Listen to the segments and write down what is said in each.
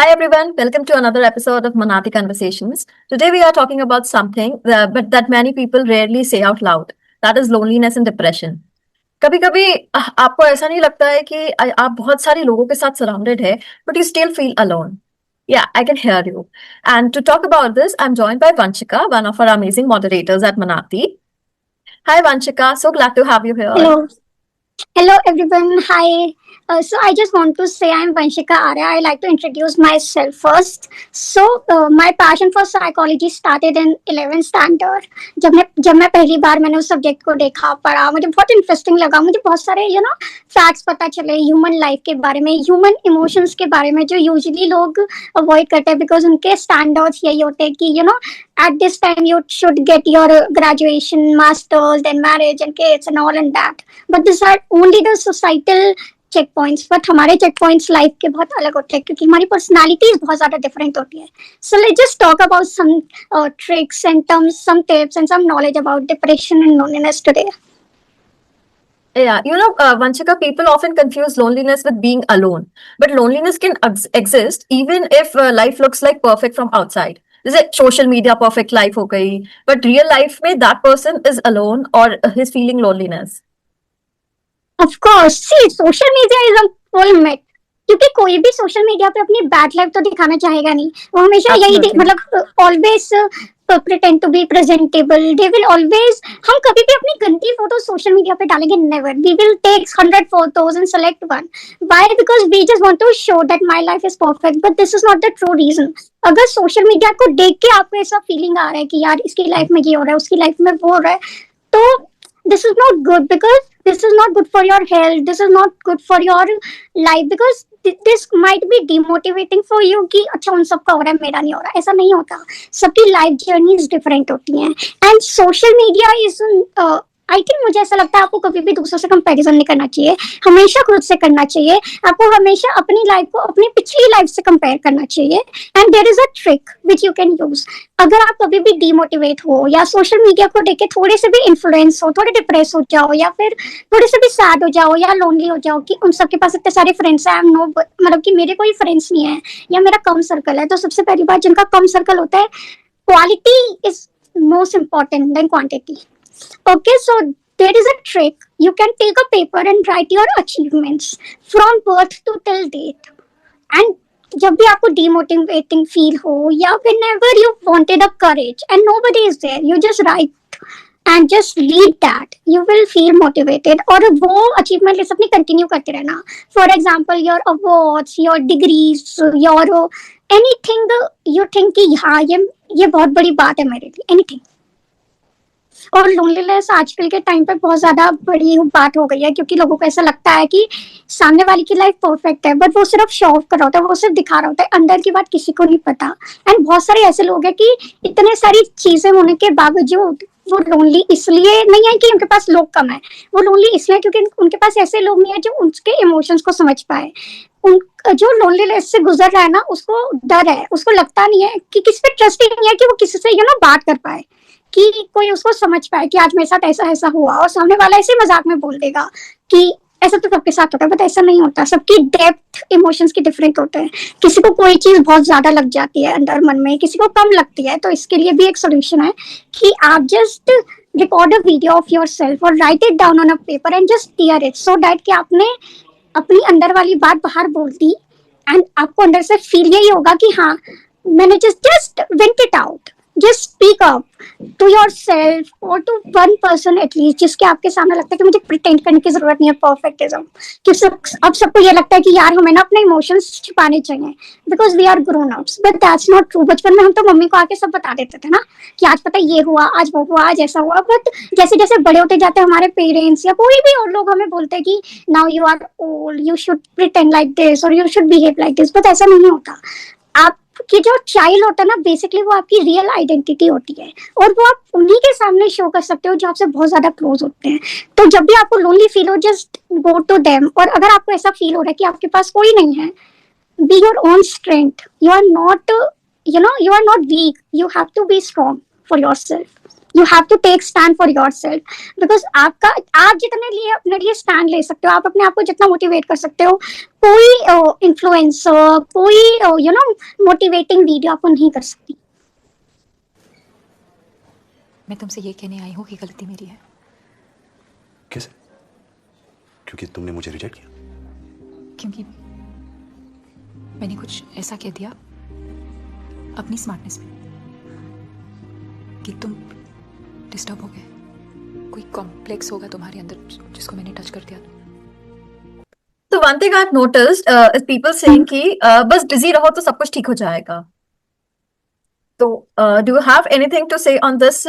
Hi everyone, welcome to another episode of Manati Conversations. Today we are talking about something but that many people rarely say out loud. That is loneliness and depression. कभी कभी आपको ऐसा नहीं लगता है कि आप बहुत सारे लोगों के साथ सराउंडेड है but you still feel alone. Yeah, I can hear you. And to talk about this, I'm joined by Vanchika, one of our amazing moderators at Manati. Hi Vanchika, so glad to have you here. Hello. Hello everyone. Hi. So I just want to say I'm Vanshika Arya. I like to introduce myself first. So my passion for psychology started in 11th standard. जब मैं पहली बार मैंने उस subject को देखा पढ़ा मुझे बहुत इंटरेस्टिंग लगा. मुझे बहुत सारे फैक्ट्स पता चले ह्यूमन लाइफ के बारे में, ह्यूमन इमोशंस के बारे में, जो यूजुअली लोग अवॉइड करते हैं बिकॉज उनके स्टैंडर्ड्स यही होते हैं कि at this time you should get your graduation, masters, then marriage and kids and all and that. But these are only the societal check points. But हमारे चेक पॉइंट्स लाइफ के बहुत अलग होते हैं क्योंकि हमारी पर्सनालिटीज बहुत ज्यादा डिफरेंट होती है. So let's just talk about some tricks and terms, some tips and some knowledge about depression and loneliness today. Yeah, Vanchika, people often confuse loneliness with being alone. But loneliness can exist even if life looks like perfect from outside. जैसे social media perfect life हो गई, but real life में that person is alone or he's feeling loneliness. Of course, see, social media is a full myth. क्योंकि कोई भी social media पे अपनी bad life तो दिखाना चाहेगा नहीं. वो हमेशा यही मतलब always pretend to be presentable. They will always, हम कभी भी अपनी गंदी फोटो सोशल मीडिया पे डालेंगे never. We will take 100 photos and select one. Why? Because we just want to show that my life is perfect. But this is not the true reason. अगर social media को देख के आपको ऐसा feeling आ रहा है कि यार इसकी लाइफ में ये हो रहा है, उसकी लाइफ में वो हो रहा है, तो this is not good because this is not good for your health. This is not good for your life because this might be demotivating for you कि अच्छा उन सबका हो रहा है मेरा नहीं हो रहा. ऐसा नहीं होता. सबकी लाइफ जर्नीज डिफरेंट होती हैं and social media is I think मुझे ऐसा लगता है आपको कभी भी दूसरों से कंपैरिजन नहीं करना चाहिए, हमेशा खुद से करना चाहिए. आपको हमेशा अपनी लाइफ को अपनी पिछली लाइफ से कंपेयर करना चाहिए and there is a trick which you can use. अगर आप कभी भी डिमोटिवेट हो या सोशल मीडिया को देख के थोड़े से भी इन्फ्लुएंस हो, थोड़े डिप्रेस हो जाओ या फिर थोड़े से भी सैड हो जाओ या लोनली हो जाओ कि उन सबके पास इतने सारे फ्रेंड्स हैं, नो मतलब कि मेरे कोई फ्रेंड्स नहीं है या मेरा कम सर्कल है, तो सबसे पहली बात जिनका कम सर्कल होता है, quality is most important then quantity. Okay, so there is a trick. You can take a paper and write your achievements from birth to till date. And जब भी आपको demotivating feel हो या whenever you wanted a courage and nobody is there, you just write and just read that. You will feel motivated. और वो achievement list अपनी continue करते रहना. For example, your awards, your degrees, your anything you think कि हाँ ये बहुत बड़ी बात है मेरे लिए, anything. और लोनलीनेस आजकल के टाइम पे बहुत ज्यादा बड़ी बात हो गई है क्योंकि लोगों को ऐसा लगता है कि सामने वाले की लाइफ परफेक्ट है बट वो सिर्फ शो ऑफ कर रहा होता है, वो सिर्फ दिखा रहा होता है, अंदर की बात किसी को नहीं पता. एंड बहुत सारे ऐसे लोग हैं कि इतने सारी चीजें होने के बावजूद वो लोनली इसलिए नहीं है कि उनके पास लोग कम है, वो लोनली इसलिए क्योंकि उनके पास ऐसे लोग नहीं है जो उनके इमोशंस को समझ पाए. जो लोनलीनेस से गुजर रहा है ना, उसको डर है, उसको लगता नहीं है कि किसी पे ट्रस्ट ही नहीं है कि वो किसी से बात कर पाए, कि कोई उसको समझ पाए कि आज मेरे साथ ऐसा ऐसा हुआ, और सामने वाला ऐसे मजाक में बोल देगा कि ऐसा तो सबके साथ होता है, बट ऐसा नहीं होता. सबकी डेप्थ इमोशंस की डिफरेंट होते हैं. किसी को कोई चीज बहुत ज्यादा लग जाती है अंदर मन में, किसी को कम लगती है. तो इसके लिए भी एक सोल्यूशन है कि आप just record a video of yourself और write it down on a paper and just tear it, so that कि आपने अपनी अंदर वाली बात बाहर बोल दी एंड आपको अंदर से फील यही होगा कि हाँ मैंने just went it out. Just speak up to yourself or to one person at least जिसके आपके सामने लगता है कि मुझे pretend करने की जरूरत नहीं है perfectism. कि अब सबको ये लगता है कि यार हमें ना अपने इमोशंस छिपाने चाहिए because we are grown ups, but that's not true. बचपन में हम तो मम्मी को आके सब बता देते थे ना कि आज पता ये हुआ, आज वो हुआ, आज ऐसा हुआ. बट जैसे जैसे बड़े होते जाते हैं हमारे पेरेंट्स या कोई भी और लोग हमें बोलते हैं कि now you are old, you should pretend like this or you should behave like this. but ऐसा नहीं होता. आप कि जो चाइल्ड होता है ना, बेसिकली वो आपकी रियल आइडेंटिटी होती है और वो आप उन्हीं के सामने शो कर सकते हो जो आपसे बहुत ज्यादा क्लोज होते हैं. तो जब भी आपको लोनली फील हो, जस्ट गो टू देम. और अगर आपको ऐसा फील हो रहा है कि आपके पास कोई नहीं है, be your own strength. You are not weak, you have to be strong for yourself. You have to take stand for yourself, because आप जितने लिए अपने लिए स्टैंड ले सकते हो, आप अपने आप को जितना मोटिवेट कर सकते हो, कोई इन्फ्लुएंसर, कोई मोटिवेटिंग वीडियो आपको नहीं कर सकती। मैं तुमसे ये कहने आई हूँ कि गलती मेरी है। कैसे? क्योंकि तुमने मुझे रिजेक्ट किया? क्योंकि मैंने कुछ ऐसा कह दिया अपनी स्मार्टनेस में कि तुम डिस्टर्ब हो गए। कोई कॉम्प्लेक्स होगा तुम्हारे अंदर जिसको मैंने टच कर दिया। So one thing I've noticed is people saying कि बस busy रहो तो सब कुछ ठीक हो जाएगा. तो do you have anything to say on this?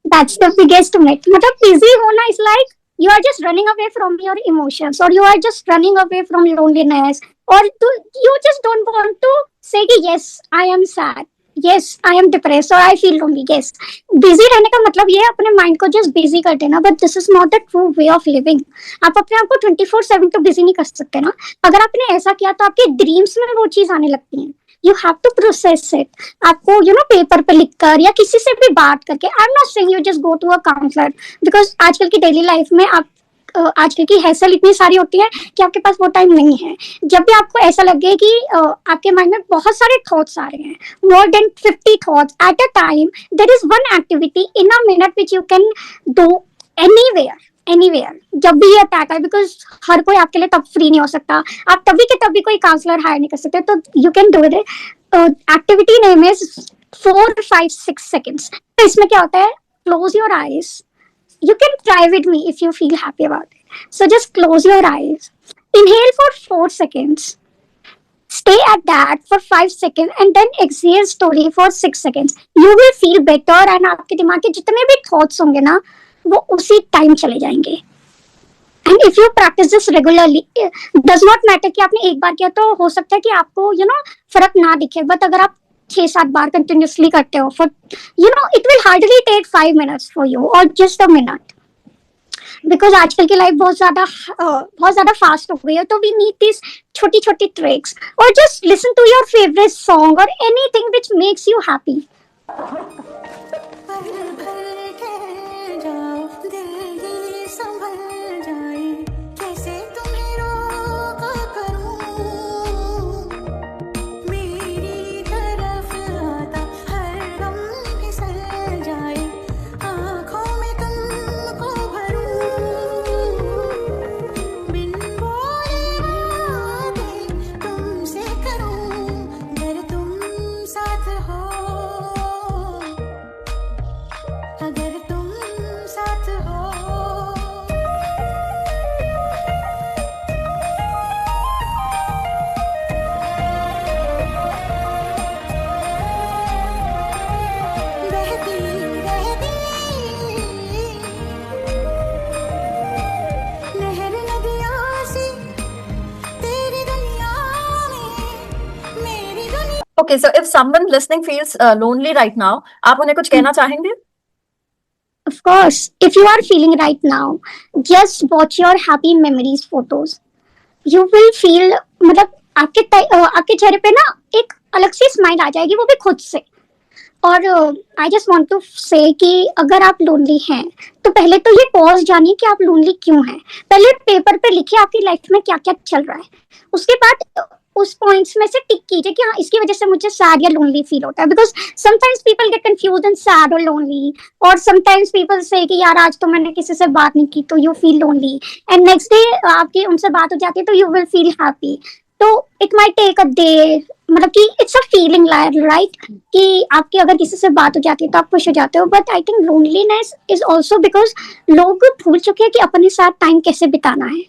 That's the biggest myth. मतलब busy होना is like you are just running away from your emotions, or you are just running away from loneliness, or you just don't want to say कि yes, I am sad, yes, I am depressed, or I feel lonely. Yes, busy रहने का मतलब ये है अपने mind को just busy कर देना, but this is not the true way of living. आप अपने आप को 24/7 तो busy नहीं कर सकते ना. अगर आपने ऐसा किया तो आपके ड्रीम्स में वो चीज आने लगती है. You have to process it. आपको पेपर पे लिखकर या किसी से भी बात करके, I'm not saying you just go to a counselor, because आजकल की डेली लाइफ में आप आजकल की हैसल इतनी सारी होती है कि आपके पास वो टाइम नहीं है. जब भी आपको ऐसा लगे कि आपके माइंड में बहुत सारे थॉट्स आ रहे हैं, more than 50 thoughts at a time, there is one activity in a minute which you can do anywhere. जब भी ये अटैक आए, बिकॉज हर कोई आपके लिए तब फ्री नहीं हो सकता, आप तभी के तभी कोई काउंसलर हायर नहीं कर सकते, तो you can do it. Activity name is 4-5-6 seconds. तो इसमें क्या होता है, close your eyes. You can try with me if you feel happy about it. So just close your eyes. Inhale for 4 seconds. Stay at that for 5 seconds and then exhale slowly for 6 seconds. You will feel better and आपके दिमाग के जितने भी thoughts होंगे ना, वो उसी time चले जाएंगे. And if you practice this regularly, does not matter कि आपने एक बार किया तो हो सकता है कि आपको फर्क ना दिखे, बट अगर आप 6-7 बार कंटिन्यूसली करते हो, for it will hardly take 5 minutes for you or just a minute, because आजकल की लाइफ बहुत ज्यादा फास्ट हो गई है, तो we need these छोटी छोटी tricks, or just listen to your favorite song or anything which makes you happy. Okay, so if someone listening feels lonely right now, आप उन्हें कुछ कहना चाहेंगे? Of course, if you are feeling right now, just watch your happy memories photos. You will feel, मतलब आपके चेहरे पे ना एक अलग सी स्माइल आ जाएगी, वो भी खुद से. और आई जस्ट वांट टू से कि अगर आप लोनली हैं तो पहले तो ये पॉज जानिए कि आप लोनली क्यों हैं. पहले पेपर पे लिखिए आपकी लाइफ में क्या क्या चल रहा है, उसके बाद उस पॉइंट्स में से टिक कीजिए कि हाँ, इसकी वजह से मुझे सैड या लोनली फील होता है. Because sometimes people get confused in sad और लोनली, और समटाइम्स पीपल से कि यार आज तो मैंने किसी से बात नहीं की तो you feel lonely, and next day आपकी उनसे बात हो जाती है तो यू विल फील हैप्पी. तो it might take a day, मतलब कि इट्स अ फीलिंग राइट, कि आपकी अगर किसी से बात हो जाती है तो आप खुश हो जाते हो. But I think loneliness is also because लोग भूल चुके हैं कि अपने साथ टाइम कैसे बिताना है.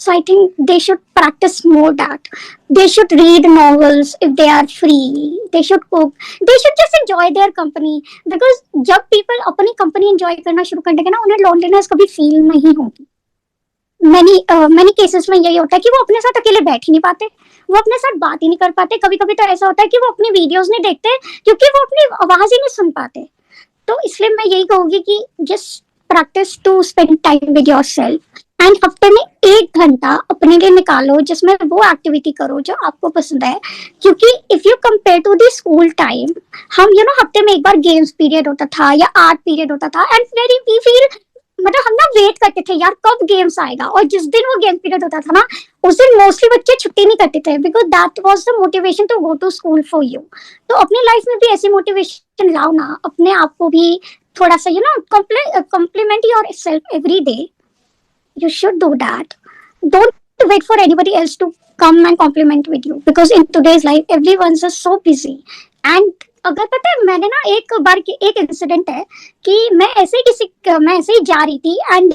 So I think they should practice more that. They should read novels if they are free. They should cook. They should just enjoy their company. Because जब people अपनी company enjoy करना शुरू कर देंगे ना, उन्हें loneliness कभी feel नहीं होगी. Many cases में यही होता है कि वो अपने साथ अकेले बैठ ही नहीं पाते, वो अपने साथ बात ही नहीं कर पाते. कभी कभी तो ऐसा होता है कि वो अपनी वीडियोस नहीं देखते क्योंकि वो अपनी आवाज ही नहीं सुन पाते. तो इसलिए मैं यही कहूँगी कि just practice to spend time with yourself and हफ्ते में 1 घंटा अपने लिए निकालो जिसमें वो एक्टिविटी करो जो आपको पसंद है, क्योंकि if you compare to the school time, हम हफ्ते में एक बार गेम्स पीरियड होता था या आर्ट पीरियड होता था, एंड वेरी वी फील, मतलब हम ना वेट करते थे यार कब गेम्स आएगा, और जिस दिन वो गेम पीरियड होता था ना, उस दिन मोस्टली बच्चे छुट्टी नहीं करते थे, because that was the motivation to go to school for you. तो अपनी लाइफ में भी ऐसी मोटिवेशन लाओ ना, अपने आप को भी थोड़ा सा compliment yourself every day. You should do that. Don't wait for anybody else to come and compliment with you, because in today's life everyone's just so busy. And अगर पता है, मैंने ना एक बार की एक इंसिडेंट है कि मैं ऐसे ही जा रही थी, एंड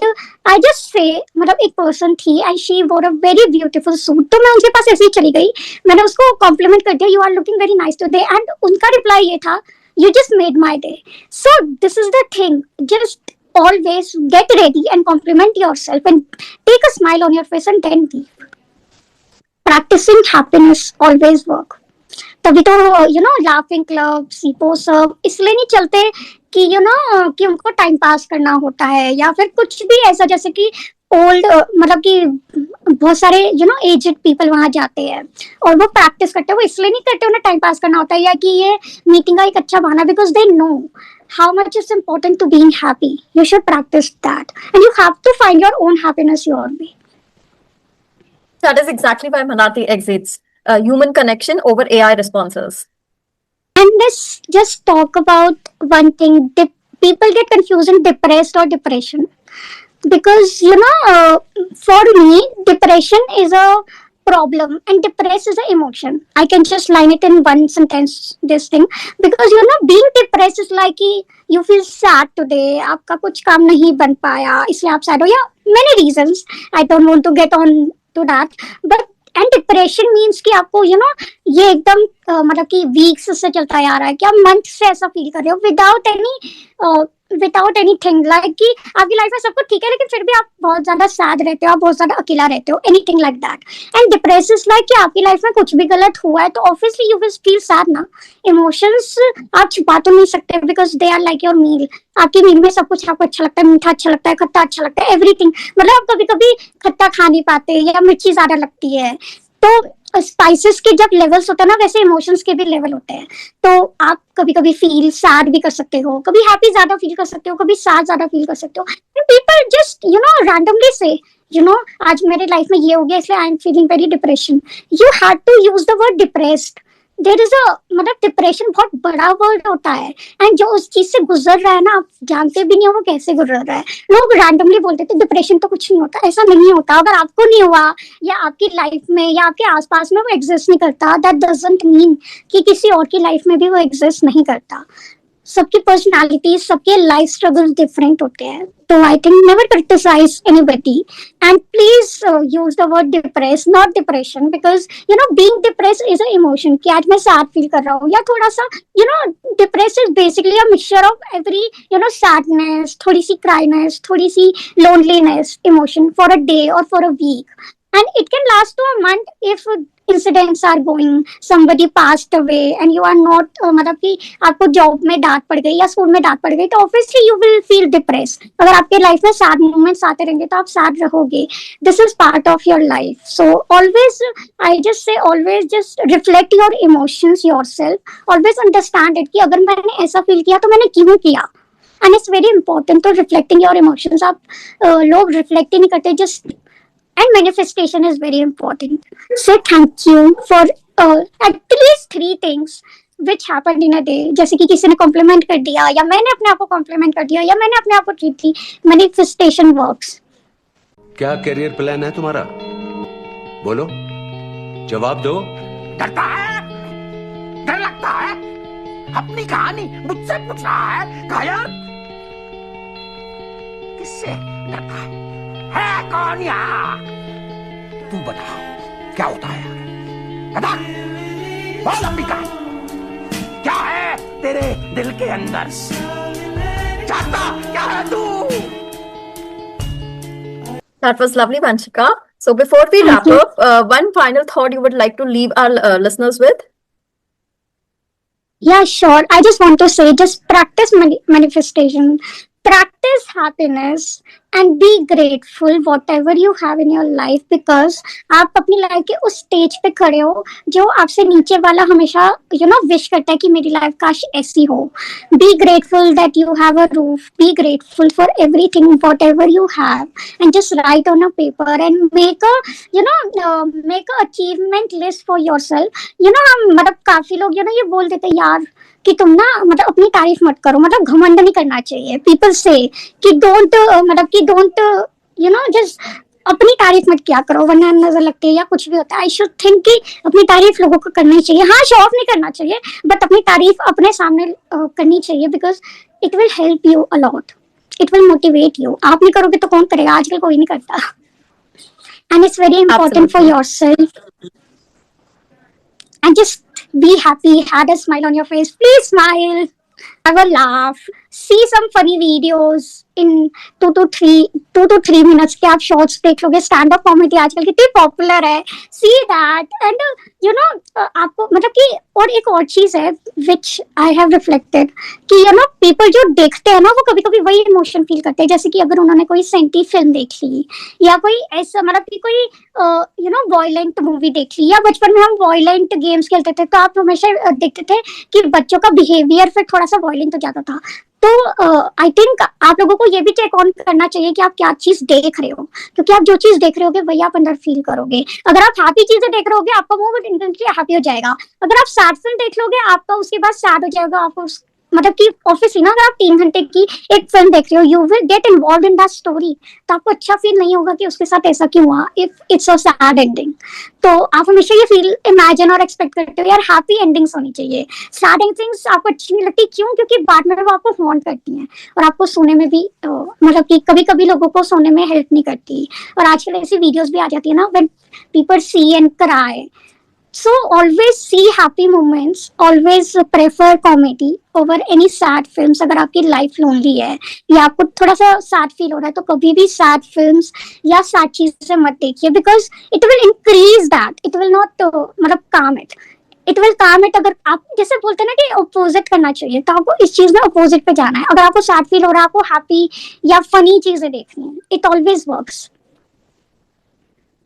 आई जस्ट से, मतलब एक पर्सन थी एंड शी वोर अ वेरी ब्यूटीफुल सूट, तो मैं उनके पास ऐसे ही चली गई, मैंने उसको कॉम्प्लीमेंट कर दिया, you are looking very nice today, and उनका रिप्लाई ये था, you just made my day. So this is the thing, just always get ready and compliment yourself and take a smile on your face and then leave. Practicing happiness always work. तभी तो laughing club, सीपो सब इसलिए नहीं चलते कि कि उनको टाइम पास करना होता है, या फिर कुछ भी ऐसा, जैसे कि ओल्ड, मतलब कि बहुत सारे एजेड पीपल वहां जाते हैं और वो प्रैक्टिस करते हैं, वो इसलिए नहीं करते उन्हें टाइम पास करना होता है या कि ये मीटिंग का एक अच्छा बहाना, because they know how much is important to being happy. You should practice that, and you have to find your own happiness your way. That is exactly why Manati exits human connection over AI responses. And let's just talk about one thing. People get confused in depressed or depression, because for me depression is a problem and depressed is an emotion. I can just line it in one sentence, this thing, because being depressed is like you feel sad today, आपका कुछ काम नहीं बन पाया इसलिए आप sad हो, या many reasons, I don't want to get on to that, but and depression means कि आपको ये एकदम मतलब कि वीक्स से चलता आ रहा है कि आप मंथ से ऐसा फील कर रहे हो विदाउट एनीथिंग, लाइक कि आपकी लाइफ में सब कुछ ठीक है लेकिन फिर भी आप बहुत ज्यादा सैड रहते हो, आप बहुत ज्यादा अकेला रहते हो, anything like that. And depress is like कि आपकी लाइफ में कुछ भी गलत हुआ है तो obviously you will feel sad ना। इमोशंस आप छुपा तो नहीं सकते, because they are like your meal. आपकी मील में सब कुछ आपको अच्छा लगता है, मीठा अच्छा लगता है, खट्टा अच्छा लगता है, एवरीथिंग। मतलब आप कभी कभी खट्टा खा नहीं पाते या मिर्ची ज्यादा लगती है, तो स्पाइसेस के जब लेवल्स होते हैं ना, वैसे इमोशंस के भी लेवल होते हैं। तो आप कभी कभी फील सैड भी कर सकते हो, कभी हैप्पी ज्यादा फील कर सकते हो, कभी सैड ज्यादा फील कर सकते हो। पीपल जस्ट रैंडमली से आज मेरे लाइफ में ये हो गया इसलिए I am feeling very depression. You have to use the word depressed. There is a मतलब डिप्रेशन बहुत बड़ा वर्ड होता है, एंड जो उस चीज से गुजर रहा है ना, आप जानते भी नहीं हो वो कैसे गुजर रहा है। लोग रैंडमली बोलते थे डिप्रेशन तो कुछ नहीं होता, ऐसा नहीं होता। अगर आपको नहीं हुआ या आपकी लाइफ में या आपके आसपास में वो एग्जिस्ट नहीं करता, दैट डजंट मीन कि किसी और की लाइफ में भी वो एग्जिस्ट नहीं करता। सबकी पर्सनालिटी, सबके लाइफ स्ट्रगल डिफरेंट होते हैं। तो I think never criticise anybody and please use the word depress, not depression, because being depress is a emotion कि आज मैं सैड फील कर रहा हूँ या थोड़ा सा depress is basically a mixture of every sadness, थोड़ी सी क्राइनेस, थोड़ी सी loneliness emotion for a day और for a week, and it can last to a month if incidents are going, somebody passed away and you are not मतलब कि आपको job में डांट पड़ गई या स्कूल में डांट पड़ गई, तो obviously you will feel depressed। अगर आपके लाइफ में सैड मोमेंट्स आते रहेंगे तो आप सैड रहोगे। This is part of your life, so always I just say always just reflect your emotions yourself, always understand it कि अगर मैंने ऐसा फील किया तो मैंने क्यों किया, and it's very important to reflecting your emotions। आप लोग रिफ्लेक्ट ही नहीं करते, just and manifestation is very important. Say thank you for at least 3 things which happened in a day. जैसे कि किसी ने कॉम्प्लीमेंट कर दिया, या मैंने अपने आप को कॉम्प्लीमेंट कर दिया, या मैंने अपने आप को ट्रीट की। Manifestation works. क्या करियर प्लान है तुम्हारा? बोलो, जवाब दो। डरता है, डर लगता है, अपनी कहानी मुझसे पूछ रहा है। कायर, किससे डरता है कौन यहाँ? तू बता क्या होता है आगे, बता। बोल अंबिका, क्या है तेरे दिल के अंदर? चाहता क्या है तू? That was lovely, Vanshika. So before we wrap up, one final thought you would like to leave our listeners with? Yeah, sure. I just want to say, just practice manifestation. practice happiness and be grateful whatever you have in your life, because आप अपनी life के उस stage पे खड़े हो जो आपसे नीचे वाला हमेशा विश करता है कि मेरी लाइफ काश ऐसी हो. Be grateful that you have a roof. Be grateful for everything whatever you have, and just write on a paper and make a make a achievement list for yourself. हम मतलब काफी लोग ये बोल देते हैं यार कि तुम ना मतलब अपनी तारीफ मत करो, मतलब घमंड नहीं करना चाहिए. पीपल से कि डोंट जस्ट अपनी तारीफ मत किया करो वरना नजर लगती है या कुछ भी होता है. आई शुड थिंक कि अपनी तारीफ लोगों को करनी चाहिए. हाँ, शो ऑफ नहीं करना चाहिए, बट अपनी तारीफ अपने सामने करनी चाहिए, because it will help you a lot. It will motivate you. आप नहीं करोगे तो कौन करेगा? आजकल कोई नहीं करता. And it's very important for your self. And just be happy, had a smile on your face. Please smile, have a laugh, see some funny videos in 2 to 3 minutes के आप शॉर्ट्स देख लोगे. स्टैंड अप कॉमेडी आजकल कितनी popular है. See that and आपको मतलब कि और एक और चीज है विच आई हैव रिफ्लेक्टेड कि पीपल जो देखते हैं ना वो कभी कभी वही इमोशन फील करते हैं. जैसे कि अगर उन्होंने कोई सेंटी फिल्म देख ली या कोई ऐसा मतलब कि कोई वॉयलेंट मूवी देख ली, या बचपन में हम वॉयलेंट गेम्स खेलते थे तो आप हमेशा देखते थे कि बच्चों का बिहेवियर फिर थोड़ा सा वॉयलेंट हो जाता था. तो आई थिंक आप लोगों को ये भी चेक ऑन करना चाहिए कि आप क्या चीज देख रहे हो, क्योंकि आप जो चीज देख रहे होगे वही आप अंदर फील करोगे. अगर आप हैप्पी चीजें देख रहे होगे आपका मूड इंस्टेंटली हैप्पी हो जाएगा. अगर आप सैड फिल्म देख लोगे आपका उसके बाद सैड हो जाएगा. आपको मतलब कि ऑब्वियसली ना, अगर आप 3 घंटे की एक फिल्म देख रहे हो you will get involve in that story, तो आपको अच्छा फील नहीं होगा कि उसके साथ ऐसा क्यों हुआ if it's a sad ending. तो आप हमेशा ये फील इमेजिन और एक्सपेक्ट करते हो यार हैप्पी एंडिंग्स होनी चाहिए. सैड एंडिंग्स आपको अच्छी नहीं लगती, क्यों? क्योंकि बाद में वो आपको हॉन्ट करती हैं और आपको सोने में भी मतलब कि कभी कभी लोगों को सोने में हेल्प नहीं करती. और आजकल ऐसी वीडियोस भी आ जाती है ना when people see and cry. So always see happy moments, always prefer comedy over any sad films. अगर आपकी लाइफ लोनली है या आपको थोड़ा सा सैड फील हो रहा है तो कभी भी सैड फिल्म्स या सैड चीजें मत देखिए, because it will increase that. It will not मतलब काम इट. इट विल काम इट. अगर आप जैसे बोलते हैं ना कि अपोजिट करना चाहिए, तो आपको इस चीज में अपोजिट पे जाना है. अगर आपको सैड फील हो रहा है, आपको हैप्पी या फनी चीजें देखनी है, it always works.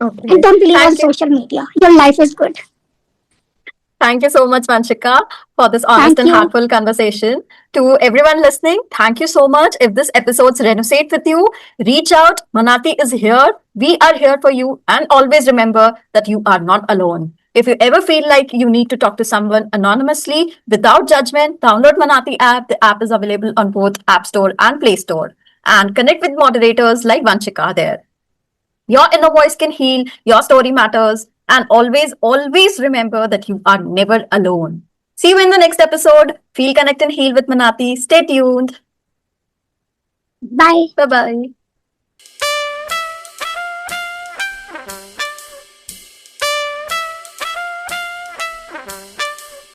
Okay. And don't believe on Thank you. social media. Your life is good. Thank you so much, Vanshika, for this honest Thank and you. heartful conversation. To everyone listening, thank you so much. If this episode's resonate with you, reach out. Manati is here. We are here for you. And always remember that you are not alone. If you ever feel like you need to talk to someone anonymously without judgment, download Manati app. The app is available on both App Store and Play Store. And connect with moderators like Vanshika there. Your inner voice can heal. Your story matters. And always, always remember that you are never alone. See you in the next episode. Feel, connect, and heal with Manati. Stay tuned. Bye. Bye bye.